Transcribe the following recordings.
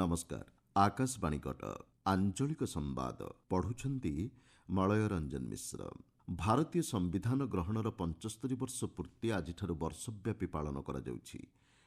नमस्कार। आकाशवाणी कटक आंचलिक संवाद पढ़ुछंती मलय रंजन मिश्र। भारतीय संविधान ग्रहणर 75 वर्ष पूर्ति आज वर्षव्यापी पालन करा जाउछि।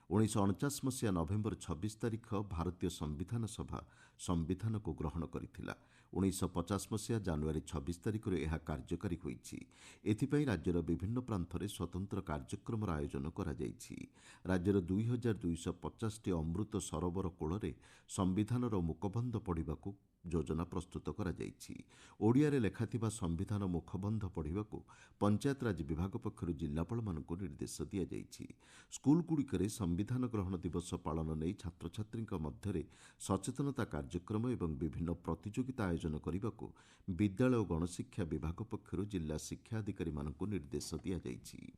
1949 मसीहा नवेम्बर 26 तारिख भारतीय संविधान सभा संविधान को ग्रहण करिथिला। 1950 मसीहा जानुआरी 26 तारिख यह कार्यकारी होइछि। एथिपाई राज्यर विभिन्न प्रांतरे स्वतंत्र कार्यक्रम आयोजन करा जाइछि। राज्यर 2250 टी अमृत सरोवर कूଳରେ संविधानर मुखबंध पढ़िबाकू योजना प्रस्तुत करा जाइछि। ओडियारे लेखाथिबा संविधान मुखबंध पढ़िबाकू पंचायतराज विभाग पक्षरु जिल्लापालमानंकु निर्देश दिया जाइछि। स्कूलगुड़िकरे संविधान ग्रहण दिवस पालन नहीं छात्र छात्रींक मध्यरे सचेतनता कार्यक्रम एवं विभिन्न प्रतियोगिता आयोजन करने विद्यालय और गणशिक्षा विभाग पक्षरु जिला शिक्षा अधिकारी मानंकु निर्देश दिया जाइछि।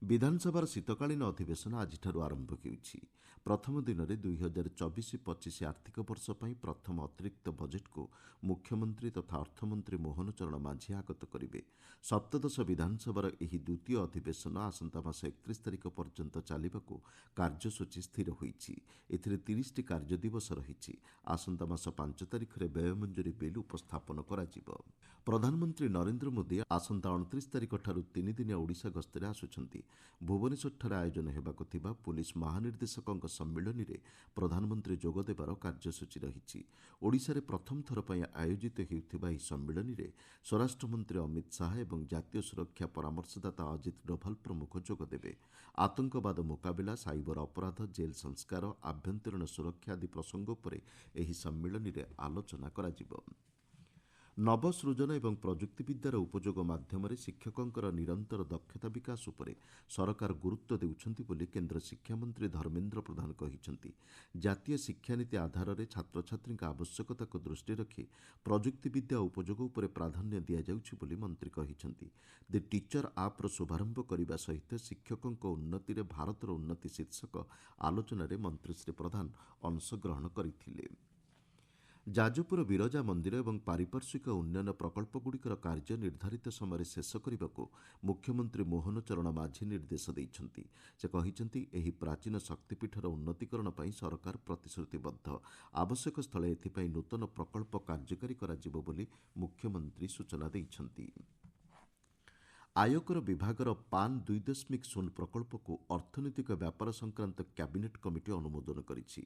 विधानसभार शीतकालीन अधिवेशन आज आरंभ होउछि। प्रथम दिन में 2024-25 आर्थिक वर्ष पर प्रथम अतिरिक्त बजेट को मुख्यमंत्री तथा अर्थमंत्री मोहन चरण माझी आगत करेंगे। सप्तदश विधानसभार यह द्वितीय अधिवेशन आसंता मास 31 तारिख पर्यंत चलने कार्यसूची स्थिर होइछि। एथिरे 30 टी कार्य दिवस रही। आसंता मास 5 तारिख में व्यय मंजूरी बिल उपस्थापन कराजिब। प्रधानमंत्री नरेंद्र मोदी आसंता 29 तारिख ठारू 3 दिनिया ओडिशा गस्तरे आसुछंती। भुवनेश्वर आयोजन हेबाकु थिबा पुलिस महानिर्देशक सम्मिलन में प्रधानमंत्री जोगदेवार कार्यसूची रही। ओडिशा रे प्रथम थर पर आयोजित हेउथिबा एही सम्मिलन में स्वराष्ट्र मंत्री अमित शाह एवं जातीय सुरक्षा परामर्शदाता अजित डोभाल प्रमुख जोगदेवे। आतंकवाद मुकाबिला, साइबर अपराध, जेल संस्कार, आभ्यंतरीण सुरक्षा आदि प्रसंग पर एही सम्मिलन में आलोचना कराजिब। नवसृजन एवं प्रजुक्तिविद्यार उपयोग माध्यम शिक्षकों निरंतर दक्षता विकास उपरे सरकार गुरुत्व देउछंती बोली केन्द्र शिक्षामंत्री धर्मेन्द्र प्रधान कहिछंती। जातीय शिक्षानीति आधार में छात्र छात्री आवश्यकता को दृष्टि रखी प्रजुक्तिविद्या उपयोग उपरे प्राधान्य दिया जाउछि बोली मंत्री कहिछंती। द टीचर आप शुभारंभ करने सहित शिक्षकों उन्नति रे भारतर उन्नति शीर्षक आलोचन में मंत्री श्री प्रधान अंशग्रहण करथिले। जाजपुर बिरजा मंदिर और पारिपार्श्विक उन्नयन प्रकल्पगुड़िकर कार्य निर्धारित समय शेष करने को मुख्यमंत्री मोहन चरण माझी निर्देश देइछंती। से कहिछंती एही प्राचीन शक्तिपीठर उन्नतीकरण पर सरकार प्रतिश्रुतिबद्ध। आवश्यक स्थले एथिपाई नूतन प्रकल्प कार्यकारी कराजिबो बोली मुख्यमंत्री सूचना देइछंती। आयकर विभागर पान 2.0 प्रकल्प को अर्थनैतिक व्यापार संक्रांत कैबिनेट कमिटी अनुमोदन करिछि।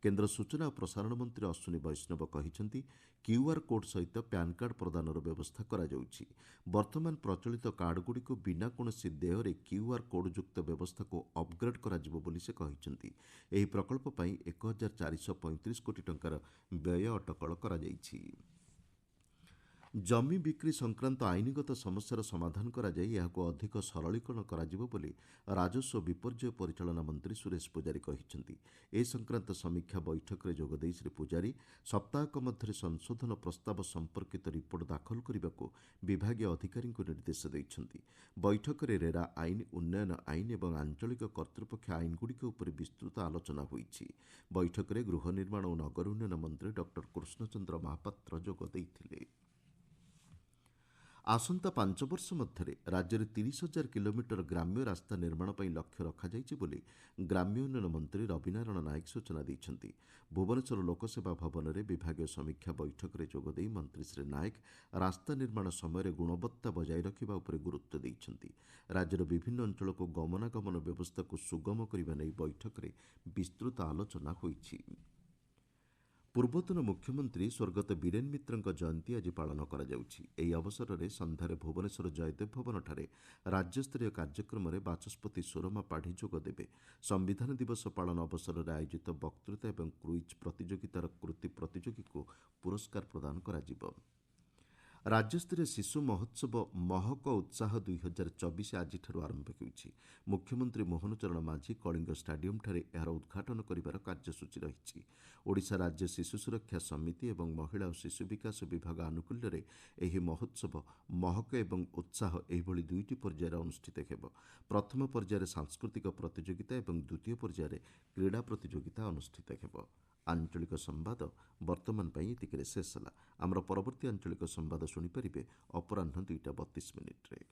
केन्द्र सूचना और प्रसारण मंत्री अश्विनी वैष्णव कहिछंती क्यूआर कोड सहित पैन कार्ड प्रदानर व्यवस्था करा जाउछि। वर्तमान प्रचलित कार्डगुड़ी को बिना कोनोसी देयरे क्यूआर कोड युक्त व्यवस्था को अपग्रेड कराजिबो बोली से कहिछंती। एही प्रकल्प पई 1435 कोटी टंकार व्यय अटकल करा जाइछि। जमी बिक्री संक्रांत आईनगत समस्यार समाधान करा जाई एहाको अधिक सरलीकरण कराजिबो बोली राजस्व विपर्यय परिचालना मंत्री सुरेश पुजारी कहिछंती। ए संक्रांत समीक्षा बैठक में जोगदेई श्री पुजारी सप्ताहक मध्य संशोधन प्रस्ताव संपर्कित रिपोर्ट दाखल करने को विभागीय अधिकारी निर्देश देइछंती। बैठक में रेरा आईन, उन्नयन आईन और आंचलिक कर्तृपक्ष आईनगुड़िक उपर विस्तृत आलोचना होइछि। बैठक में गृह निर्माण और नगर उन्नयन मंत्री डॉक्टर कृष्णचंद्र महापात्र जोग देइथिले। आसंता 5 वर्ष मध्य राज्य में 30,000 किलोमीटर ग्राम्य रास्ता निर्माण पर लक्ष्य रखाଯାଇଛି बोली ग्राम्य उन्नयन मंत्री रविनारायण नायक सूचना देइछंती। भुवनेश्वर लोकसेवा भवन में विभागीय समीक्षा बैठक में जोगदेई मंत्री श्री नायक रास्ता निर्माण समय गुणवत्ता बजाय रखा उपर गुरुत्व देइछंती। राज्यर विभिन्न अंचल को गमनागमन व्यवस्था को सुगम करने नहीं बैठक में विस्तृत आलोचना होइछि। पूर्वतन मुख्यमंत्री स्वर्गत बीरेन मित्र जयंती आज पालन करा जाउछि। एही अवसर में संध्यारे भुवनेश्वर जयदेव भवन ठारे राज्यस्तरीय कार्यक्रम में बाचस्पति सुरमा पाढ़ी जोगदेवे। संविधान दिवस पालन अवसर में आयोजित वक्तृता और क्विज प्रतियोगितार कृति प्रतियोगी को पुरस्कार प्रदान कराजिब। राज्यस्तरीय शिशु महोत्सव महक उत्साह 2024 आज आरंभ होइछि। मुख्यमंत्री मोहन चरण माझी कलिंग स्टाडियम ठारे एहार उद्घाटन करिवार कार्यसूची रहिछि। ओडिशा राज्य शिशु सुरक्षा समिति और महिला और शिशु विकास विभाग आनुकूल्य रे एही महोत्सव महक एवं उत्साह एहिभଳି दुईटी पर्यायर अनुष्ठित हेब। प्रथम पर्यायर सांस्कृतिक प्रतियोगिता और द्वितीय पर्यायर क्रीड़ा प्रतियोगिता अनुष्ठित हेब। आंचलिक संवाद वर्तमान एतिके शेष है। आमर परवर्ती आंचलिक संवाद शुणिपारे अपराह्न 2:32 रे।